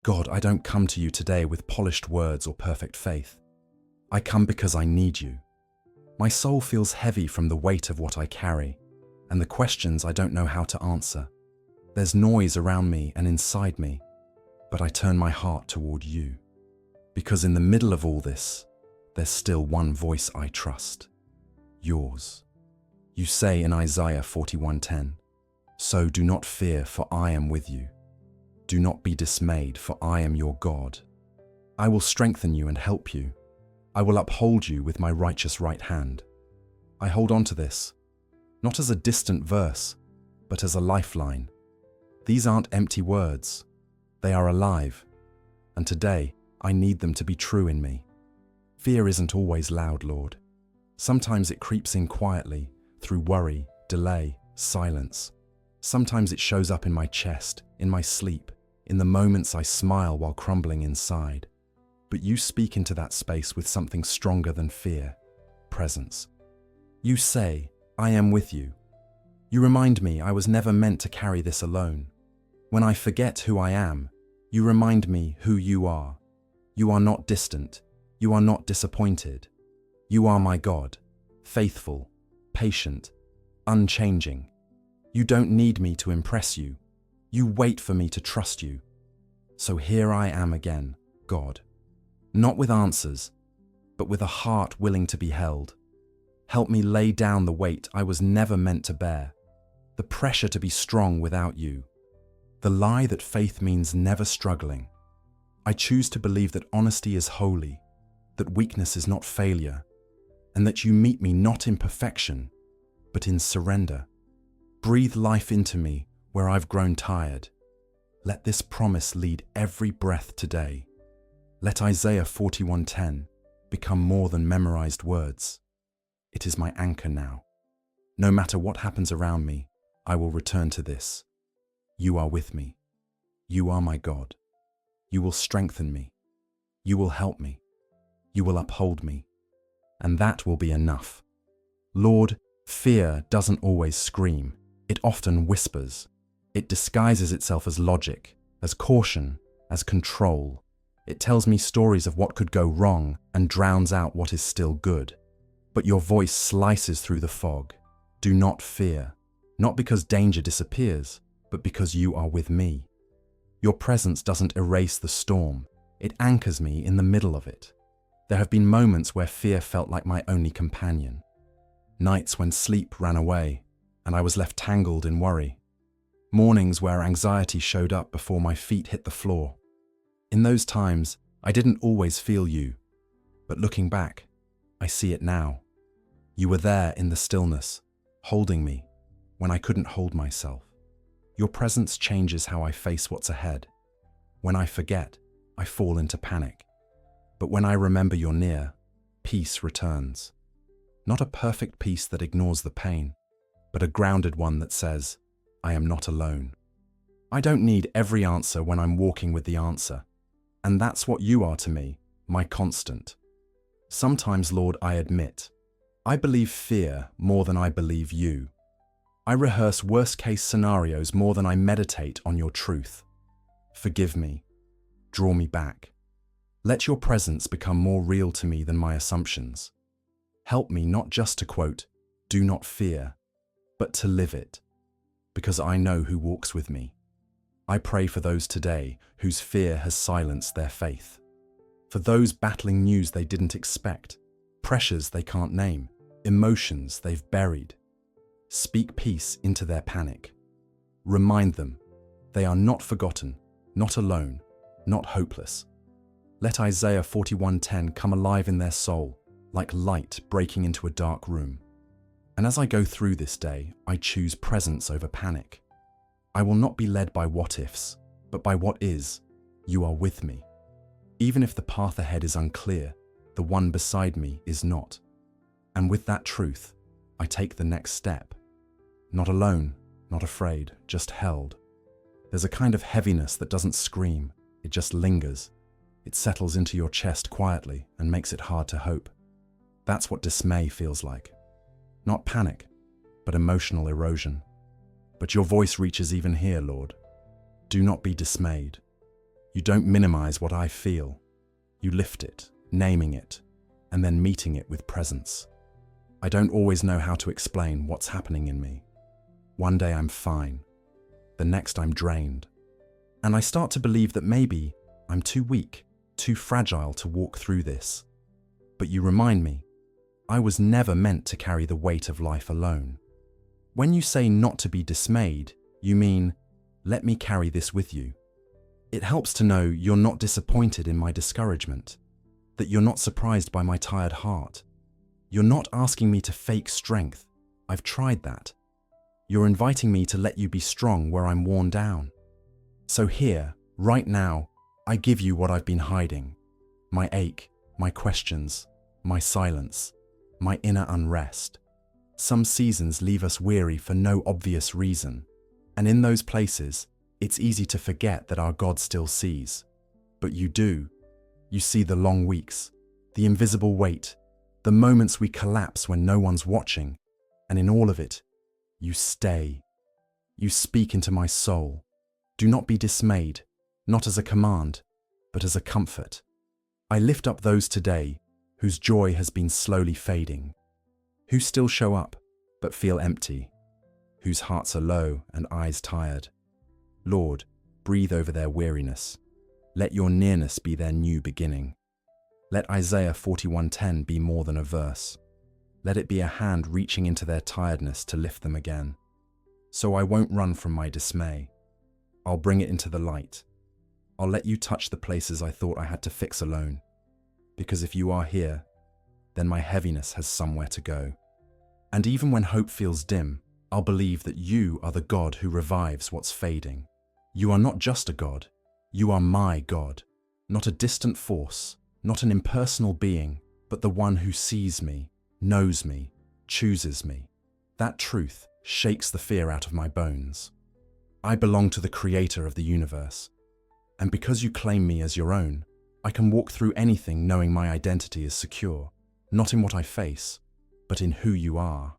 God, I don't come to you today with polished words or perfect faith. I come because I need you. My soul feels heavy from the weight of what I carry and the questions I don't know how to answer. There's noise around me and inside me, but I turn my heart toward you. Because in the middle of all this, there's still one voice I trust. Yours. You say in Isaiah 41:10, "So do not fear, for I am with you. Do not be dismayed, for I am your God. I will strengthen you and help you. I will uphold you with my righteous right hand." I hold on to this, not as a distant verse, but as a lifeline. These aren't empty words. They are alive. And today, I need them to be true in me. Fear isn't always loud, Lord. Sometimes it creeps in quietly, through worry, delay, silence. Sometimes it shows up in my chest, in my sleep, in the moments I smile while crumbling inside. But you speak into that space with something stronger than fear: presence. You say, "I am with you." You remind me I was never meant to carry this alone. When I forget who I am, you remind me who you are. You are not distant. You are not disappointed. You are my God, faithful, patient, unchanging. You don't need me to impress you. You wait for me to trust you. So here I am again, God. Not with answers, but with a heart willing to be held. Help me lay down the weight I was never meant to bear, the pressure to be strong without you, the lie that faith means never struggling. I choose to believe that honesty is holy, that weakness is not failure, and that you meet me not in perfection, but in surrender. Breathe life into me where I've grown tired. Let this promise lead every breath today. Let Isaiah 41:10 become more than memorized words. It is my anchor now. No matter what happens around me, I will return to this. You are with me. You are my God. You will strengthen me. You will help me. You will uphold me. And that will be enough. Lord, fear doesn't always scream. It often whispers. It disguises itself as logic, as caution, as control. It tells me stories of what could go wrong and drowns out what is still good. But your voice slices through the fog. Do not fear, not because danger disappears, but because you are with me. Your presence doesn't erase the storm. It anchors me in the middle of it. There have been moments where fear felt like my only companion. Nights when sleep ran away and I was left tangled in worry. Mornings where anxiety showed up before my feet hit the floor. In those times, I didn't always feel you, but looking back, I see it now. You were there in the stillness, holding me when I couldn't hold myself. Your presence changes how I face what's ahead. When I forget, I fall into panic. But when I remember you're near, peace returns. Not a perfect peace that ignores the pain, but a grounded one that says, I am not alone. I don't need every answer when I'm walking with the answer. And that's what you are to me, my constant. Sometimes, Lord, I admit, I believe fear more than I believe you. I rehearse worst-case scenarios more than I meditate on your truth. Forgive me. Draw me back. Let your presence become more real to me than my assumptions. Help me not just to quote, "Do not fear," but to live it, because I know who walks with me. I pray for those today whose fear has silenced their faith. For those battling news they didn't expect, pressures they can't name, emotions they've buried. Speak peace into their panic. Remind them they are not forgotten, not alone, not hopeless. Let Isaiah 41:10 come alive in their soul, like light breaking into a dark room. And as I go through this day, I choose presence over panic. I will not be led by what-ifs, but by what is. You are with me. Even if the path ahead is unclear, the one beside me is not. And with that truth, I take the next step. Not alone, not afraid, just held. There's a kind of heaviness that doesn't scream, it just lingers. It settles into your chest quietly and makes it hard to hope. That's what dismay feels like. Not panic, but emotional erosion. But your voice reaches even here, Lord. Do not be dismayed. You don't minimize what I feel. You lift it, naming it, and then meeting it with presence. I don't always know how to explain what's happening in me. One day I'm fine. The next I'm drained. And I start to believe that maybe I'm too weak, too fragile to walk through this. But you remind me, I was never meant to carry the weight of life alone. When you say not to be dismayed, you mean, let me carry this with you. It helps to know you're not disappointed in my discouragement, that you're not surprised by my tired heart. You're not asking me to fake strength. I've tried that. You're inviting me to let you be strong where I'm worn down. So here, right now, I give you what I've been hiding. My ache, my questions, my silence, my inner unrest. Some seasons leave us weary for no obvious reason, and in those places, it's easy to forget that our God still sees. But you do. You see the long weeks, the invisible weight, the moments we collapse when no one's watching, and in all of it, you stay. You speak into my soul. Do not be dismayed, not as a command, but as a comfort. I lift up those today whose joy has been slowly fading, who still show up but feel empty, whose hearts are low and eyes tired. Lord, breathe over their weariness. Let your nearness be their new beginning. Let Isaiah 41:10 be more than a verse. Let it be a hand reaching into their tiredness to lift them again. So I won't run from my dismay. I'll bring it into the light. I'll let you touch the places I thought I had to fix alone. Because if you are here, then my heaviness has somewhere to go. And even when hope feels dim, I'll believe that you are the God who revives what's fading. You are not just a God. You are my God. Not a distant force, not an impersonal being, but the one who sees me, knows me, chooses me. That truth shakes the fear out of my bones. I belong to the Creator of the universe. And because you claim me as your own, I can walk through anything knowing my identity is secure, not in what I face, but in who you are.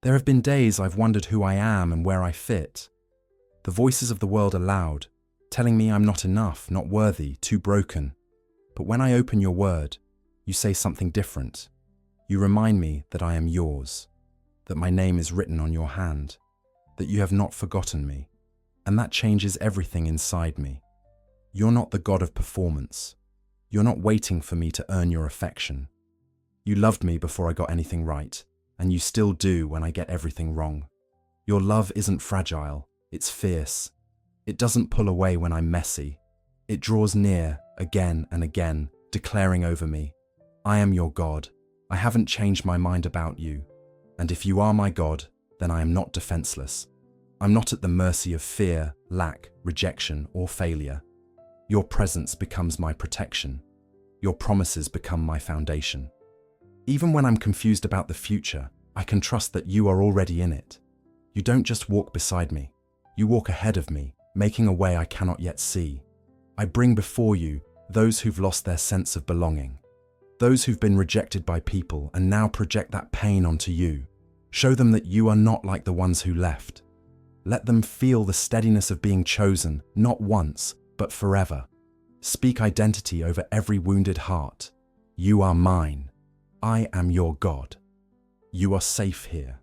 There have been days I've wondered who I am and where I fit. The voices of the world are loud, telling me I'm not enough, not worthy, too broken. But when I open your word, you say something different. You remind me that I am yours, that my name is written on your hand, that you have not forgotten me, and that changes everything inside me. You're not the God of performance. You're not waiting for me to earn your affection. You loved me before I got anything right, and you still do when I get everything wrong. Your love isn't fragile, it's fierce. It doesn't pull away when I'm messy. It draws near again and again, declaring over me, I am your God. I haven't changed my mind about you. And if you are my God, then I am not defenseless. I'm not at the mercy of fear, lack, rejection, or failure. Your presence becomes my protection. Your promises become my foundation. Even when I'm confused about the future, I can trust that you are already in it. You don't just walk beside me. You walk ahead of me, making a way I cannot yet see. I bring before you those who've lost their sense of belonging, those who've been rejected by people and now project that pain onto you. Show them that you are not like the ones who left. Let them feel the steadiness of being chosen, not once, but forever. Speak identity over every wounded heart. You are mine. I am your God. You are safe here.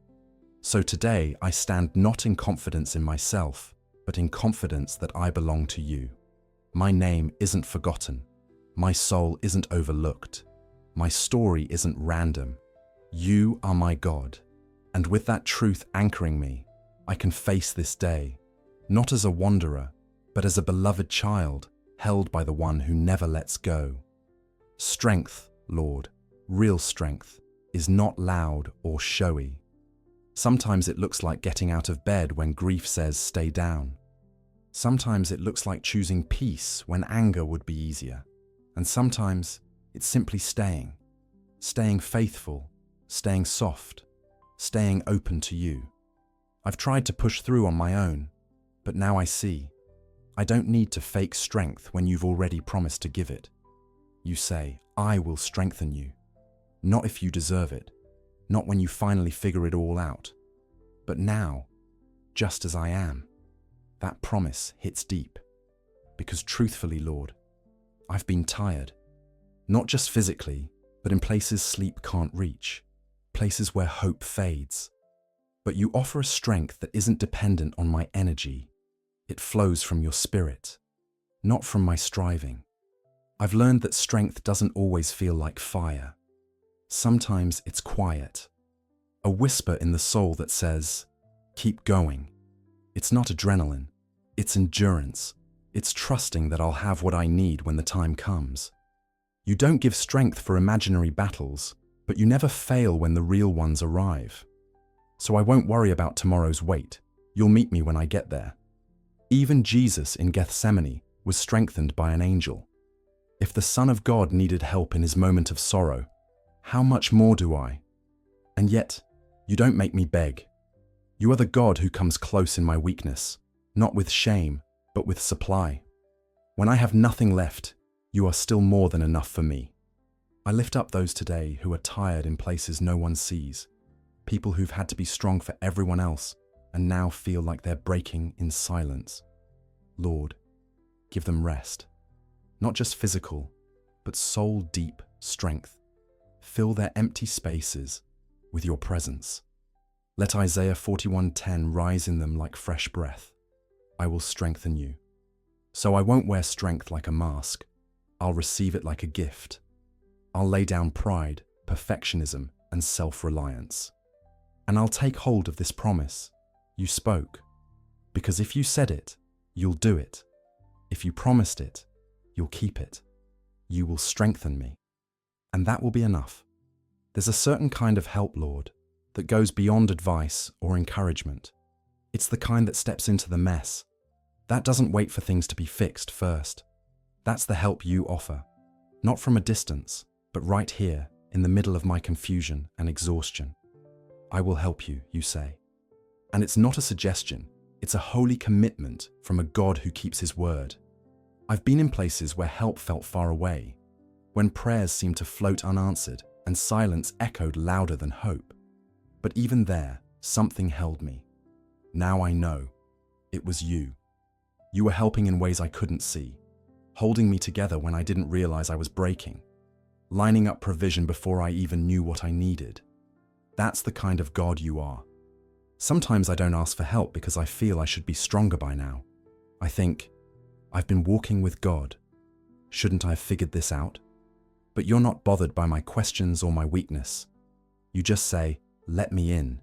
So today I stand not in confidence in myself, but in confidence that I belong to you. My name isn't forgotten. My soul isn't overlooked. My story isn't random. You are my God. And with that truth anchoring me, I can face this day, not as a wanderer, but as a beloved child held by the one who never lets go. Strength, Lord, real strength, is not loud or showy. Sometimes it looks like getting out of bed when grief says stay down. Sometimes it looks like choosing peace when anger would be easier. And sometimes it's simply staying faithful, staying soft, staying open to you. I've tried to push through on my own, but now I see. I don't need to fake strength when you've already promised to give it. You say, I will strengthen you. Not if you deserve it, not when you finally figure it all out, but now, just as I am. That promise hits deep. because truthfully, Lord, I've been tired. Not just physically, but in places sleep can't reach, places where hope fades. But you offer a strength that isn't dependent on my energy. It flows from your spirit, not from my striving. I've learned that strength doesn't always feel like fire. Sometimes it's quiet, a whisper in the soul that says, keep going. It's not adrenaline, it's endurance. It's trusting that I'll have what I need when the time comes. You don't give strength for imaginary battles, but you never fail when the real ones arrive. So I won't worry about tomorrow's wait. You'll meet me when I get there. Even Jesus in Gethsemane was strengthened by an angel. If the Son of God needed help in his moment of sorrow, how much more do I? And yet, you don't make me beg. You are the God who comes close in my weakness, not with shame, but with supply. When I have nothing left, you are still more than enough for me. I lift up those today who are tired in places no one sees, people who've had to be strong for everyone else and now feel like they're breaking in silence. Lord, give them rest, not just physical, but soul-deep strength. Fill their empty spaces with your presence. Let Isaiah 41:10 rise in them like fresh breath. I will strengthen you. So I won't wear strength like a mask. I'll receive it like a gift. I'll lay down pride, perfectionism, and self-reliance. And I'll take hold of this promise. You spoke. Because if you said it, you'll do it. If you promised it, you'll keep it. You will strengthen me. And that will be enough. There's a certain kind of help, Lord, that goes beyond advice or encouragement. It's the kind that steps into the mess. That doesn't wait for things to be fixed first. That's the help you offer. Not from a distance, but right here, in the middle of my confusion and exhaustion. I will help you, you say. And it's not a suggestion, it's a holy commitment from a God who keeps his word. I've been in places where help felt far away, when prayers seemed to float unanswered and silence echoed louder than hope. But even there, something held me. Now I know, it was you. You were helping in ways I couldn't see, holding me together when I didn't realize I was breaking, lining up provision before I even knew what I needed. That's the kind of God you are. Sometimes I don't ask for help because I feel I should be stronger by now. I think, I've been walking with God. Shouldn't I have figured this out? But you're not bothered by my questions or my weakness. You just say, let me in.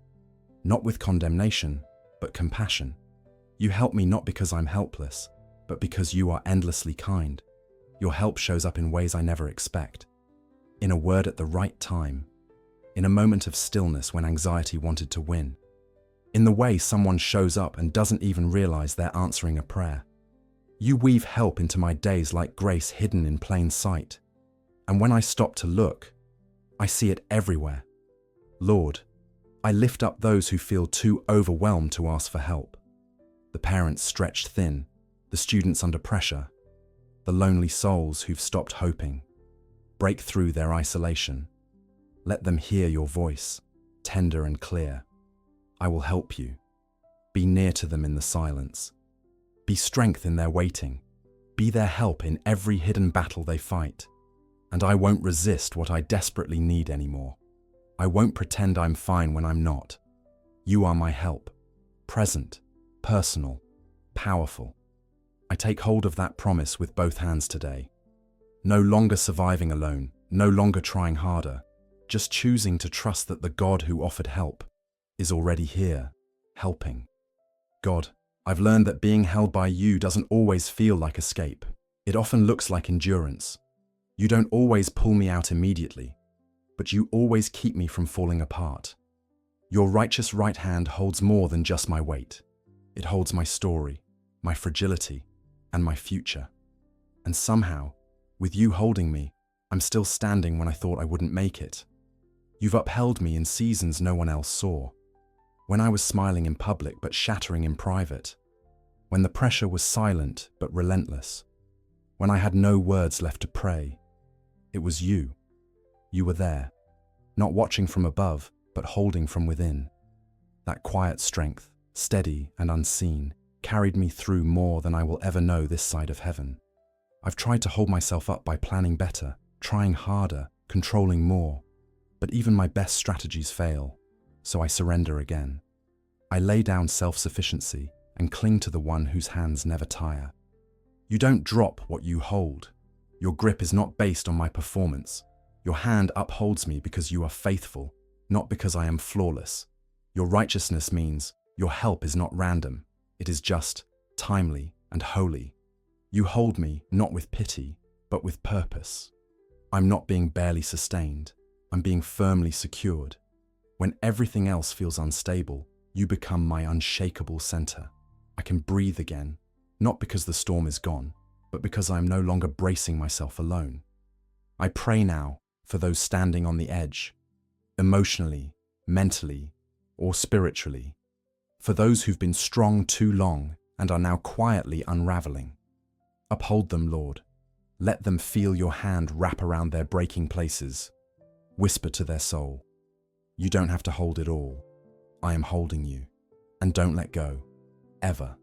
Not with condemnation, but compassion. You help me not because I'm helpless, but because you are endlessly kind. Your help shows up in ways I never expect. In a word at the right time. In a moment of stillness when anxiety wanted to win. In the way someone shows up and doesn't even realize they're answering a prayer. You weave help into my days like grace hidden in plain sight. And when I stop to look, I see it everywhere. Lord, I lift up those who feel too overwhelmed to ask for help. The parents stretched thin, the students under pressure, the lonely souls who've stopped hoping. Break through their isolation. Let them hear your voice, tender and clear. I will help you. Be near to them in the silence. Be strength in their waiting. Be their help in every hidden battle they fight. And I won't resist what I desperately need anymore. I won't pretend I'm fine when I'm not. You are my help, present, personal, powerful. I take hold of that promise with both hands today. No longer surviving alone, no longer trying harder, just choosing to trust that the God who offered help is already here, helping. God, I've learned that being held by you doesn't always feel like escape. It often looks like endurance. You don't always pull me out immediately, but you always keep me from falling apart. Your righteous right hand holds more than just my weight. It holds my story, my fragility, and my future. And somehow, with you holding me, I'm still standing when I thought I wouldn't make it. You've upheld me in seasons no one else saw. When I was smiling in public but shattering in private. When the pressure was silent but relentless. When I had no words left to pray. It was you. You were there, not watching from above, but holding from within. That quiet strength, steady and unseen, carried me through more than I will ever know this side of heaven. I've tried to hold myself up by planning better, trying harder, controlling more, but even my best strategies fail, so I surrender again. I lay down self-sufficiency and cling to the one whose hands never tire. You don't drop what you hold. Your grip is not based on my performance. Your hand upholds me because you are faithful, not because I am flawless. Your righteousness means your help is not random. It is just, timely, and holy. You hold me not with pity, but with purpose. I'm not being barely sustained. I'm being firmly secured. When everything else feels unstable, you become my unshakable center. I can breathe again, not because the storm is gone, but because I am no longer bracing myself alone. I pray now for those standing on the edge, emotionally, mentally, or spiritually, for those who've been strong too long and are now quietly unraveling. Uphold them, Lord. Let them feel your hand wrap around their breaking places. Whisper to their soul, you don't have to hold it all. I am holding you, and don't let go, ever.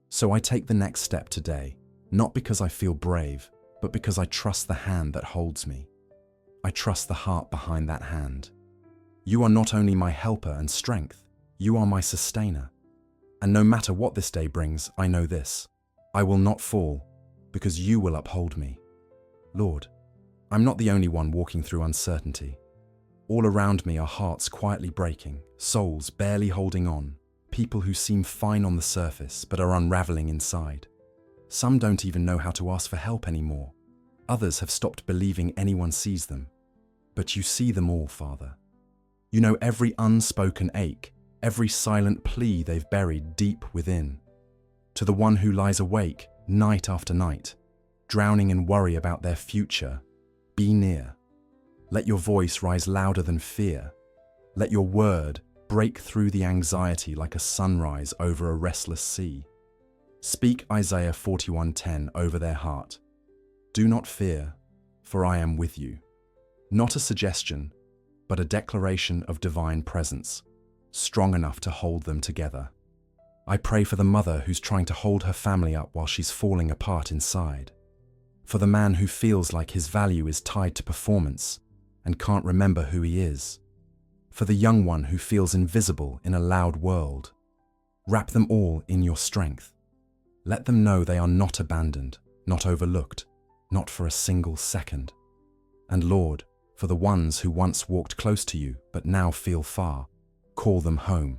So I take the next step today, not because I feel brave, but because I trust the hand that holds me. I trust the heart behind that hand. You are not only my helper and strength, you are my sustainer. And no matter what this day brings, I know this: I will not fall, because you will uphold me. Lord, I'm not the only one walking through uncertainty. All around me are hearts quietly breaking, souls barely holding on, people who seem fine on the surface but are unraveling inside. Some don't even know how to ask for help anymore. Others have stopped believing anyone sees them. But you see them all, Father. You know every unspoken ache, every silent plea they've buried deep within. To the one who lies awake night after night, drowning in worry about their future, be near. Let your voice rise louder than fear. Let your word break through the anxiety like a sunrise over a restless sea. Speak Isaiah 41:10 over their heart. Do not fear, for I am with you. Not a suggestion, but a declaration of divine presence, strong enough to hold them together. I pray for the mother who's trying to hold her family up while she's falling apart inside. For the man who feels like his value is tied to performance and can't remember who he is. For the young one who feels invisible in a loud world. Wrap them all in your strength. Let them know they are not abandoned, not overlooked, not for a single second. And Lord, for the ones who once walked close to you but now feel far, call them home,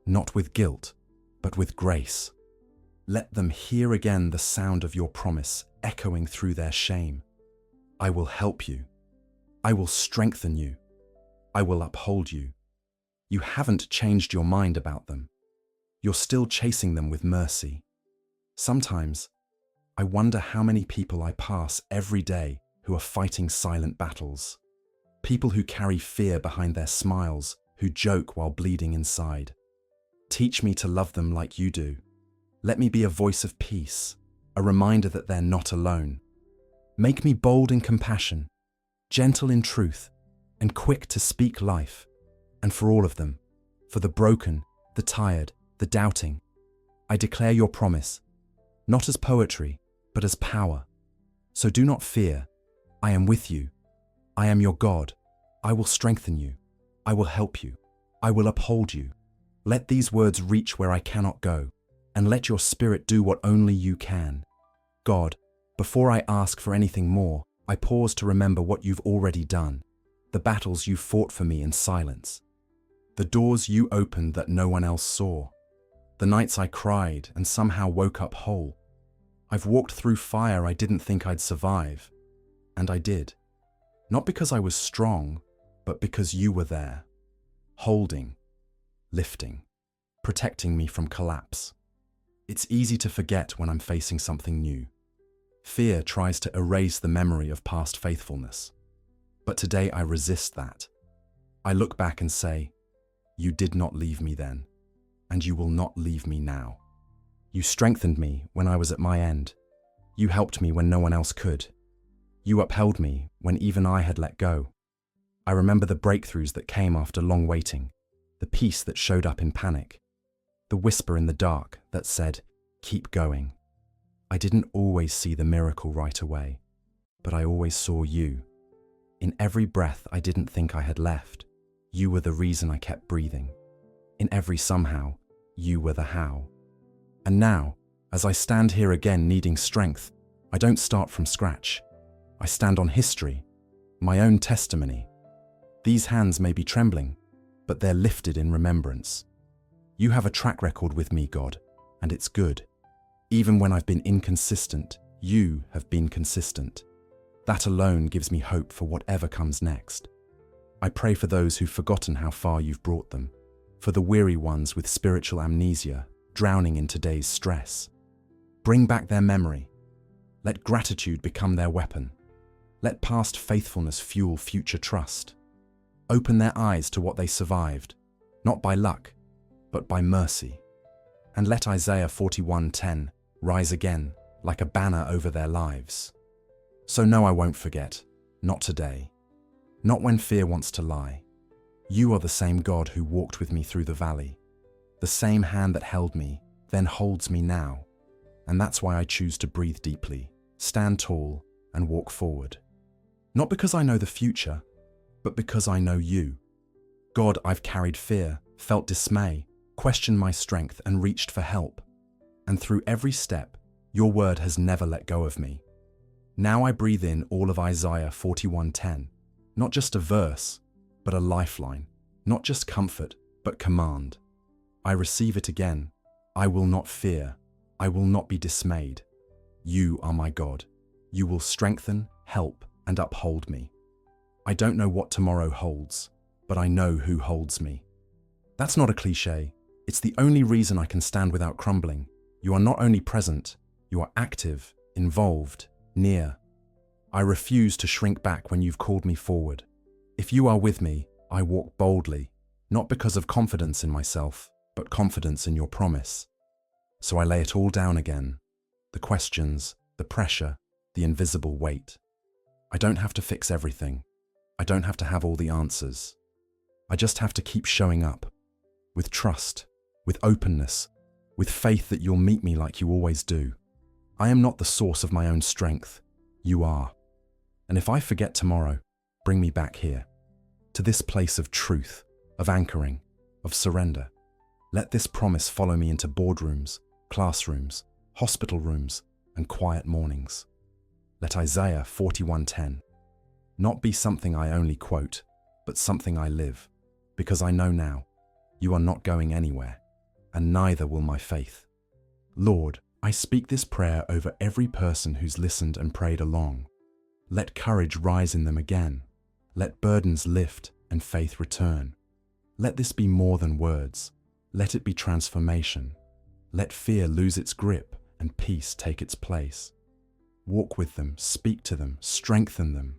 not with guilt, but with grace. Let them hear again the sound of your promise echoing through their shame. I will help you. I will strengthen you. I will uphold you. You haven't changed your mind about them. You're still chasing them with mercy. Sometimes, I wonder how many people I pass every day who are fighting silent battles. People who carry fear behind their smiles, who joke while bleeding inside. Teach me to love them like you do. Let me be a voice of peace, a reminder that they're not alone. Make me bold in compassion, gentle in truth, and quick to speak life. And for all of them, for the broken, the tired, the doubting, I declare your promise, not as poetry, but as power. So do not fear. I am with you. I am your God. I will strengthen you. I will help you. I will uphold you. Let these words reach where I cannot go, and let your spirit do what only you can. God, before I ask for anything more, I pause to remember what you've already done, the battles you fought for me in silence, the doors you opened that no one else saw, the nights I cried and somehow woke up whole. I've walked through fire I didn't think I'd survive, and I did. Not because I was strong, but because you were there, holding, lifting, protecting me from collapse. It's easy to forget when I'm facing something new. Fear tries to erase the memory of past faithfulness. But today I resist that. I look back and say, you did not leave me then, and you will not leave me now. You strengthened me when I was at my end. You helped me when no one else could. You upheld me when even I had let go. I remember the breakthroughs that came after long waiting, the peace that showed up in panic, the whisper in the dark that said, Keep going. I didn't always see the miracle right away, but I always saw you. In every breath I didn't think I had left, you were the reason I kept breathing. In every somehow, you were the how. And now, as I stand here again needing strength, I don't start from scratch. I stand on history, my own testimony. These hands may be trembling, but they're lifted in remembrance. You have a track record with me, God, and it's good. Even when I've been inconsistent, you have been consistent. That alone gives me hope for whatever comes next. I pray for those who've forgotten how far you've brought them, for the weary ones with spiritual amnesia, drowning in today's stress. Bring back their memory. Let gratitude become their weapon. Let past faithfulness fuel future trust. Open their eyes to what they survived, not by luck, but by mercy. And let Isaiah 41:10 rise again like a banner over their lives. So no, I won't forget, not today, not when fear wants to lie. You are the same God who walked with me through the valley, the same hand that held me, then holds me now. And that's why I choose to breathe deeply, stand tall, and walk forward. Not because I know the future, but because I know you. God, I've carried fear, felt dismay, questioned my strength, and reached for help. And through every step, your word has never let go of me. Now I breathe in all of Isaiah 41:10, not just a verse, but a lifeline, not just comfort, but command. I receive it again. I will not fear. I will not be dismayed. You are my God. You will strengthen, help, and uphold me. I don't know what tomorrow holds, but I know who holds me. That's not a cliche. It's the only reason I can stand without crumbling. You are not only present, you are active, involved, near. I refuse to shrink back when you've called me forward. If you are with me, I walk boldly, not because of confidence in myself, but confidence in your promise. So I lay it all down again. The questions, the pressure, the invisible weight. I don't have to fix everything. I don't have to have all the answers. I just have to keep showing up, with trust, with openness, with faith that you'll meet me like you always do. I am not the source of my own strength. You are. And if I forget tomorrow, bring me back here, to this place of truth, of anchoring, of surrender. Let this promise follow me into boardrooms, classrooms, hospital rooms, and quiet mornings. Let Isaiah 41:10 not be something I only quote, but something I live, because I know now, you are not going anywhere, and neither will my faith. Lord, I speak this prayer over every person who's listened and prayed along. Let courage rise in them again. Let burdens lift and faith return. Let this be more than words. Let it be transformation. Let fear lose its grip and peace take its place. Walk with them, speak to them, strengthen them.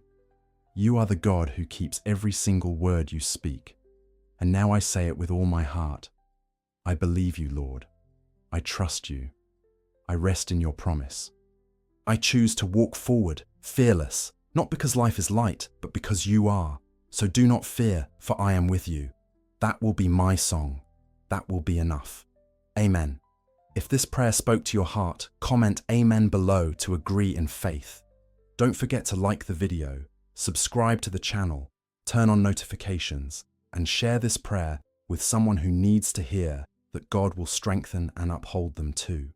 You are the God who keeps every single word you speak. And now I say it with all my heart. I believe you, Lord. I trust you. I rest in your promise. I choose to walk forward, fearless, not because life is light, but because you are. So do not fear, for I am with you. That will be my song. That will be enough. Amen. If this prayer spoke to your heart, comment amen below to agree in faith. Don't forget to like the video, subscribe to the channel, turn on notifications, and share this prayer with someone who needs to hear that God will strengthen and uphold them too.